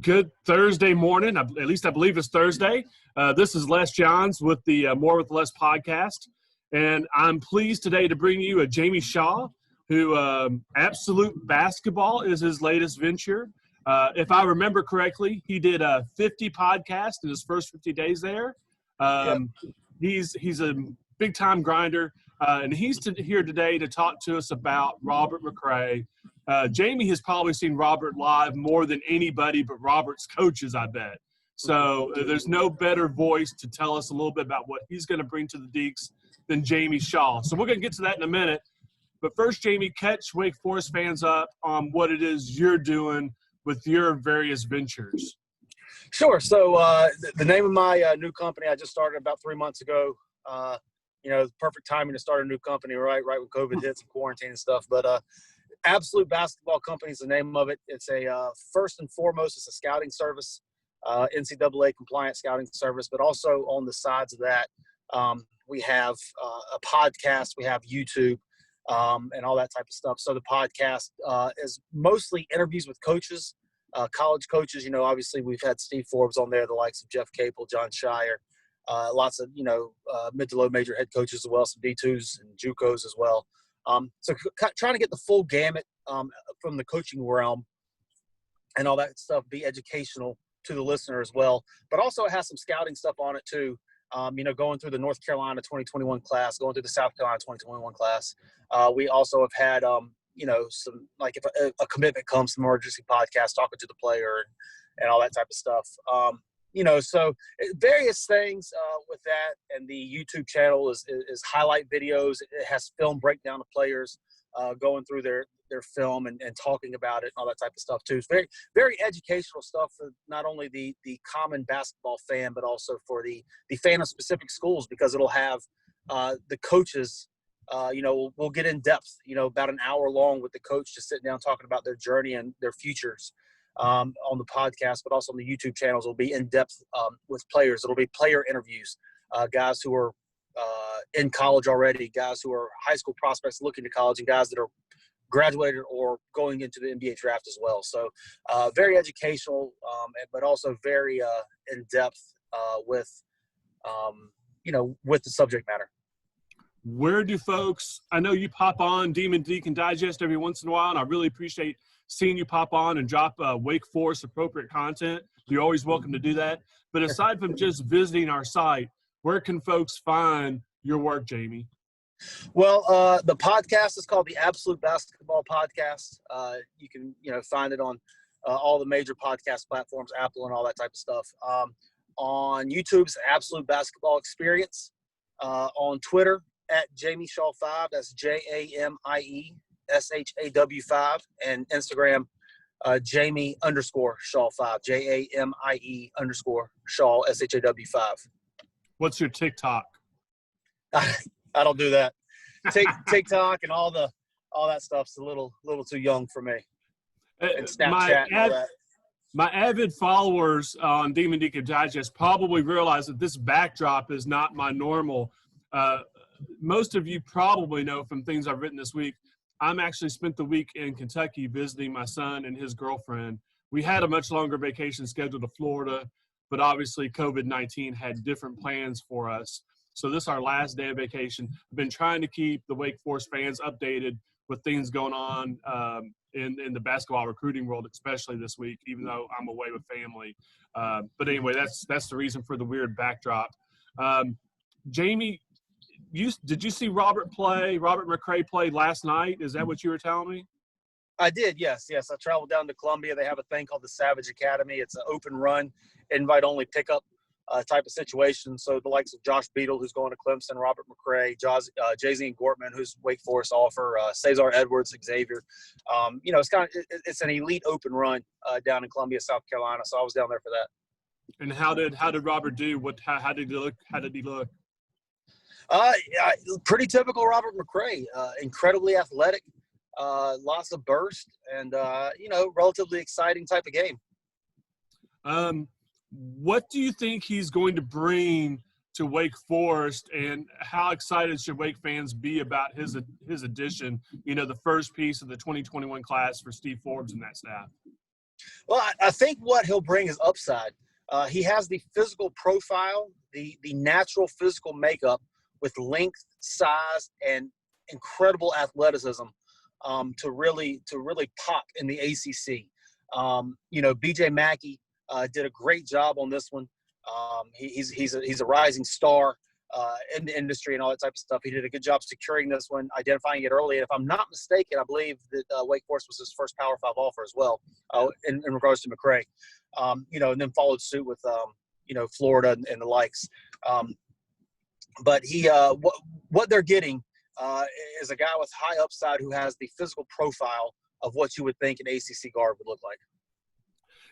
Good Thursday morning. At least I believe it's Thursday. This is Les Johns with the More with Less podcast. And I'm pleased today to bring you Jamie Shaw, who Absolute Basketball is his latest venture. If I remember correctly, he did 50 podcasts in his first 50 days there. Yep. He's a big-time grinder, and he's here today to talk to us about Robert McCray. Jamie has probably seen Robert live more than anybody but Robert's coaches, I bet. So there's no better voice to tell us a little bit about what he's going to bring to the Deacs than Jamie Shaw. So we're going to get to that in a minute. But first, Jamie, catch Wake Forest fans up on what it is you're doing with your various ventures. Sure. So the name of my new company I just started about 3 months ago. Perfect timing to start a new company, right when COVID hits and quarantine and stuff. But Absolute Basketball Company is the name of it. It's a first and foremost, it's a scouting service, NCAA compliant scouting service. But also on the sides of that, we have a podcast, we have YouTube, and all that type of stuff. So the podcast is mostly interviews with coaches, college coaches. Obviously we've had Steve Forbes on there, the likes of Jeff Capel, John Shire, lots of, mid to low major head coaches as well, some D2s and JUCOs as well. So trying to get the full gamut from the coaching realm and all that stuff, be educational to the listener as well. But also it has some scouting stuff on it too. Going through the North Carolina 2021 class, going through the South Carolina 2021 class. We also have had, some, like if a commitment comes, some emergency podcast, talking to the player and all that type of stuff. So various things with that. And the YouTube channel is highlight videos. It has film breakdown of players going through their film and talking about it and all that type of stuff too. It's very, very educational stuff for not only the common basketball fan, but also for the fan of specific schools, because it'll have the coaches, we'll get in depth, about an hour long with the coach, just sitting down talking about their journey and their futures. On the podcast, but also on the YouTube channels, will be in depth with players. It'll be player interviews, guys who are in college already, guys who are high school prospects looking to college, and guys that are graduated or going into the NBA draft as well. So very educational, but also very in depth with the subject matter. Where do folks, I know you pop on Demon Deacon Digest every once in a while, and I really appreciate seeing you pop on and drop Wake Forest appropriate content. You're always welcome to do that. But aside from just visiting our site, where can folks find your work, Jamie? Well, the podcast is called the Absolute Basketball Podcast. You can, find it on all the major podcast platforms, Apple and all that type of stuff. On YouTube, it's Absolute Basketball Experience. On Twitter, at Jamie Shaw 5, that's JAMIE SHAW5, and Instagram, Jamie_Shaw 5, JAMIE _Shaw SHAW5. What's your TikTok? I don't do that. TikTok and all that stuff's a little too young for me. And Snapchat and all that. My avid followers on Demon Deacon Digest probably realize that this backdrop is not my normal. Most of you probably know from things I've written this week, I'm actually spent the week in Kentucky visiting my son and his girlfriend. We had a much longer vacation scheduled to Florida, but obviously COVID-19 had different plans for us. So this is our last day of vacation. I've been trying to keep the Wake Forest fans updated with things going on in the basketball recruiting world, especially this week, even though I'm away with family. But anyway, that's the reason for the weird backdrop. Jamie, did you see Robert McCray play last night? Is that what you were telling me? I did, yes. I traveled down to Columbia. They have a thing called the Savage Academy. It's an open run, invite-only pickup type of situation. So the likes of Josh Beadle, who's going to Clemson, Robert McCray, Jay-Z Gortman, who's Wake Forest offer, Cesar Edwards, Xavier. It's an elite open run down in Columbia, South Carolina. So I was down there for that. And how did Robert do? How did he look? Pretty typical Robert McCray. Incredibly athletic, lots of burst, and relatively exciting type of game. What do you think he's going to bring to Wake Forest, and how excited should Wake fans be about his addition? The first piece of the 2021 class for Steve Forbes and that staff. Well, I think what he'll bring is upside. He has the physical profile, the natural physical makeup with length, size, and incredible athleticism to really pop in the ACC. BJ Mackey did a great job on this one. He's a rising star in the industry and all that type of stuff. He did a good job securing this one, identifying it early. And if I'm not mistaken, I believe that Wake Forest was his first Power 5 offer as well in regards to McCray. And then followed suit with, Florida and the likes. But what they're getting is a guy with high upside who has the physical profile of what you would think an ACC guard would look like.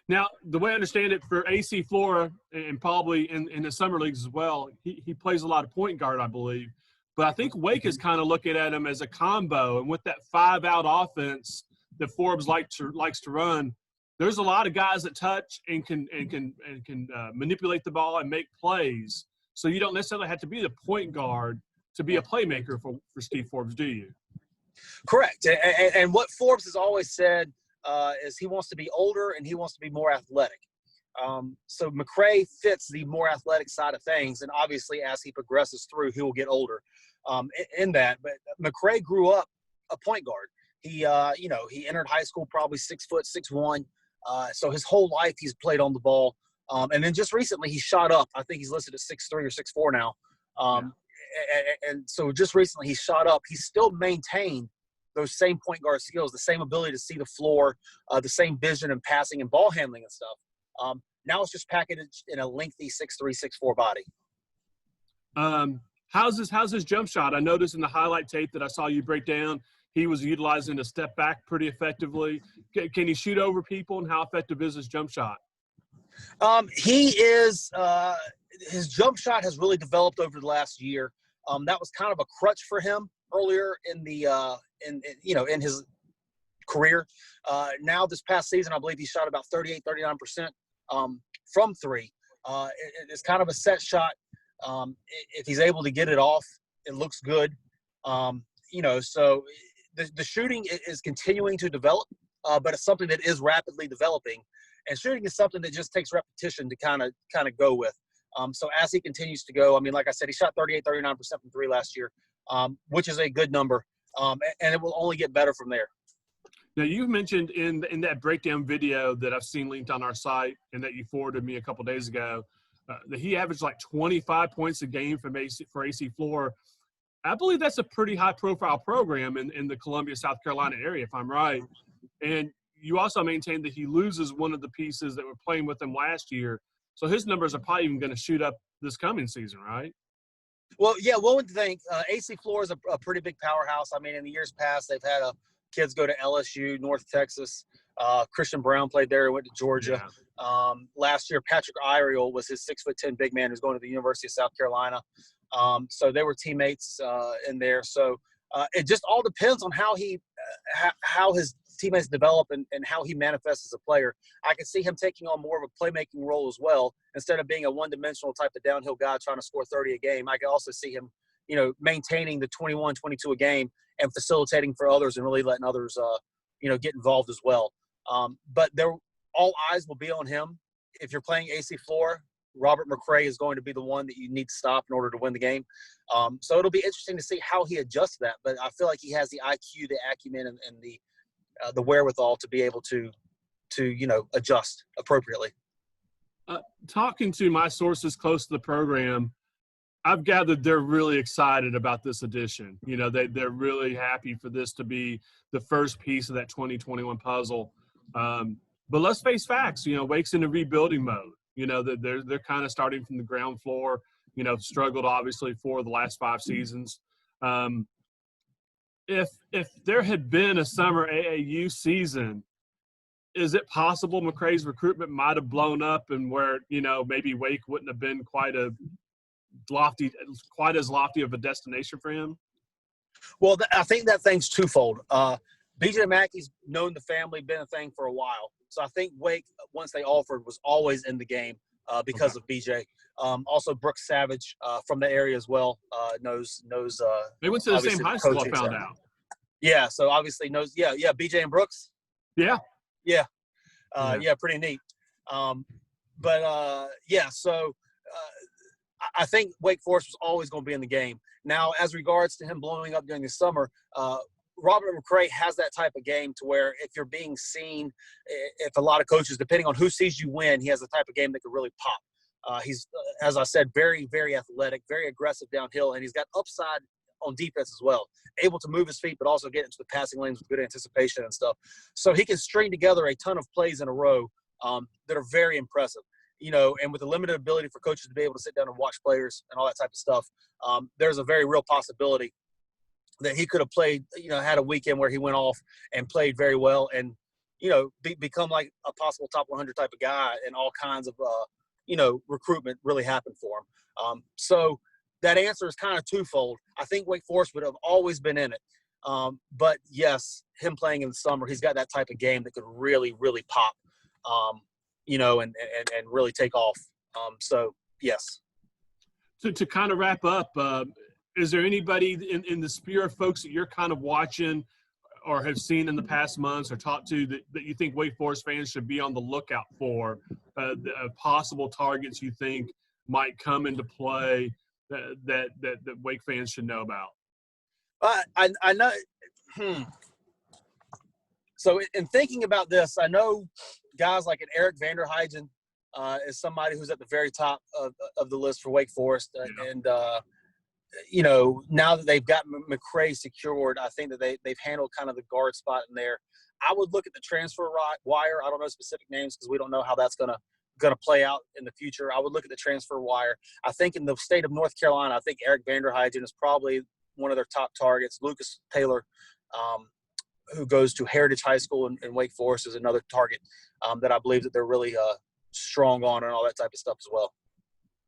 Now, the way I understand it, for AC Flora and probably in the summer leagues as well, he plays a lot of point guard, I believe. But I think Wake is kind of looking at him as a combo. And with that 5-out offense that Forbes likes to run, there's a lot of guys that touch and can manipulate the ball and make plays. So you don't necessarily have to be the point guard to be a playmaker for Steve Forbes, do you? Correct. And what Forbes has always said is he wants to be older and he wants to be more athletic. So McCray fits the more athletic side of things, and obviously as he progresses through, he will get older in that. But McCray grew up a point guard. He entered high school probably 6 foot, 6'1". So his whole life he's played on the ball. And then just recently he shot up. I think he's listed at 6'3" or 6'4" now. And so just recently he shot up. He's still maintained those same point guard skills, the same ability to see the floor, the same vision and passing and ball handling and stuff. Now it's just packaged in a lengthy 6'3", 6'4" body. How's his jump shot? I noticed in the highlight tape that I saw you break down, he was utilizing a step back pretty effectively. Can he shoot over people, and how effective is his jump shot? He is his jump shot has really developed over the last year. That was kind of a crutch for him earlier in the in his career. Now this past season, I believe he shot about 39% from three. It's kind of a set shot. If he's able to get it off, it looks good. So the shooting is continuing to develop, but it's something that is rapidly developing. And shooting is something that just takes repetition to kind of go with. So as he continues to go, I mean, like I said, he shot 39% from three last year, which is a good number. And it will only get better from there. Now, you've mentioned in that breakdown video that I've seen linked on our site and that you forwarded me a couple of days ago, that he averaged like 25 points a game for AC Floor. I believe that's a pretty high-profile program in the Columbia, South Carolina area, if I'm right. And you also maintain that he loses one of the pieces that were playing with him last year. So his numbers are probably even going to shoot up this coming season, right? Well, yeah, one would think AC Floor is a pretty big powerhouse. I mean, in the years past, they've had kids go to LSU, North Texas. Christian Brown played there, went to Georgia. Yeah. Last year, Patrick Iriel was his 6'10" big man who's going to the University of South Carolina. So they were teammates in there. So it just all depends on how his teammates develop and how he manifests as a player. I could see him taking on more of a playmaking role as well. Instead of being a one-dimensional type of downhill guy trying to score 30 a game, I could also see him, maintaining the 21, 22 a game and facilitating for others and really letting others, get involved as well. But all eyes will be on him. If you're playing AC Floor, Robert McCray is going to be the one that you need to stop in order to win the game. So it'll be interesting to see how he adjusts that. But I feel like he has the IQ, the acumen, and the wherewithal to be able to adjust appropriately. Talking to my sources close to the program, I've gathered they're really excited about this addition. They're really happy for this to be the first piece of that 2021 puzzle. But let's face facts. Wake's in a rebuilding mode. They're kind of starting from the ground floor. Struggled obviously for the last 5 seasons. If there had been a summer AAU season, is it possible McCray's recruitment might have blown up and where, maybe Wake wouldn't have been quite as lofty of a destination for him? Well, I think that thing's twofold. BJ Mackey's known the family, been a thing for a while. So I think Wake, once they offered, was always in the game because of BJ. Also, Brooks Savage from the area as well knows. They went to the same high school, I found out. Yeah, so obviously knows. Yeah, BJ and Brooks. Yeah. Yeah, pretty neat. So I think Wake Forest was always going to be in the game. Now, as regards to him blowing up during the summer, Robert McCray has that type of game to where if you're being seen, if a lot of coaches, depending on who sees you win, he has the type of game that could really pop. He's, as I said, very, very athletic, very aggressive downhill, and he's got upside on defense as well, able to move his feet but also get into the passing lanes with good anticipation and stuff. So he can string together a ton of plays in a row that are very impressive. And with the limited ability for coaches to be able to sit down and watch players and all that type of stuff, there's a very real possibility that he could have played, had a weekend where he went off and played very well and, become like a possible top 100 type of guy, and all kinds of, recruitment really happened for him. So that answer is kind of twofold. I think Wake Forest would have always been in it. But yes, him playing in the summer, he's got that type of game that could really, really pop. And really take off. So, yes. To kind of wrap up, is there anybody in the sphere of folks that you're kind of watching or have seen in the past months or talked to that you think Wake Forest fans should be on the lookout for, the possible targets you think might come into play that Wake fans should know about? I know. So in thinking about this, I know guys like an Eric Vanderheijen is somebody who's at the very top of the list for Wake Forest. Yeah. And, now that they've got McCray secured, I think that they've handled kind of the guard spot in there. I would look at the transfer wire. I don't know specific names because we don't know how that's going to play out in the future. I would look at the transfer wire. I think in the state of North Carolina, I think Eric Vanderheijen is probably one of their top targets. Lucas Taylor, who goes to Heritage High School in Wake Forest, is another target that I believe that they're really strong on, and all that type of stuff as well.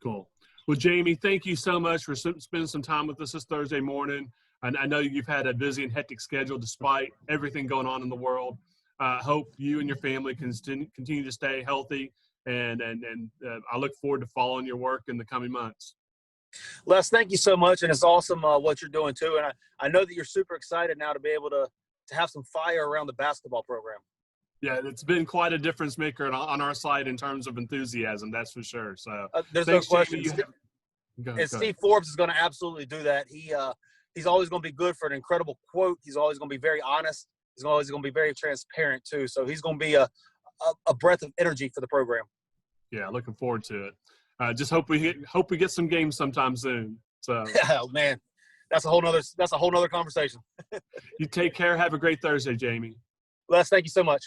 Cool. Well, Jamie, thank you so much for spending some time with us this Thursday morning. And I know you've had a busy and hectic schedule despite everything going on in the world. Hope you and your family can continue to stay healthy, and I look forward to following your work in the coming months. Les, thank you so much, and it's awesome what you're doing too. And I know that you're super excited now to be able to have some fire around the basketball program. Yeah, it's been quite a difference maker on our side in terms of enthusiasm, that's for sure. So there's thanks, no question. Jamie. Steve Forbes is going to absolutely do that. He's always going to be good for an incredible quote. He's always going to be very honest. He's always going to be very transparent too. So he's going to be a breath of energy for the program. Yeah, looking forward to it. Just hope we get some games sometime soon. So oh, man, that's a whole nother conversation. You take care. Have a great Thursday, Jamie. Les, thank you so much.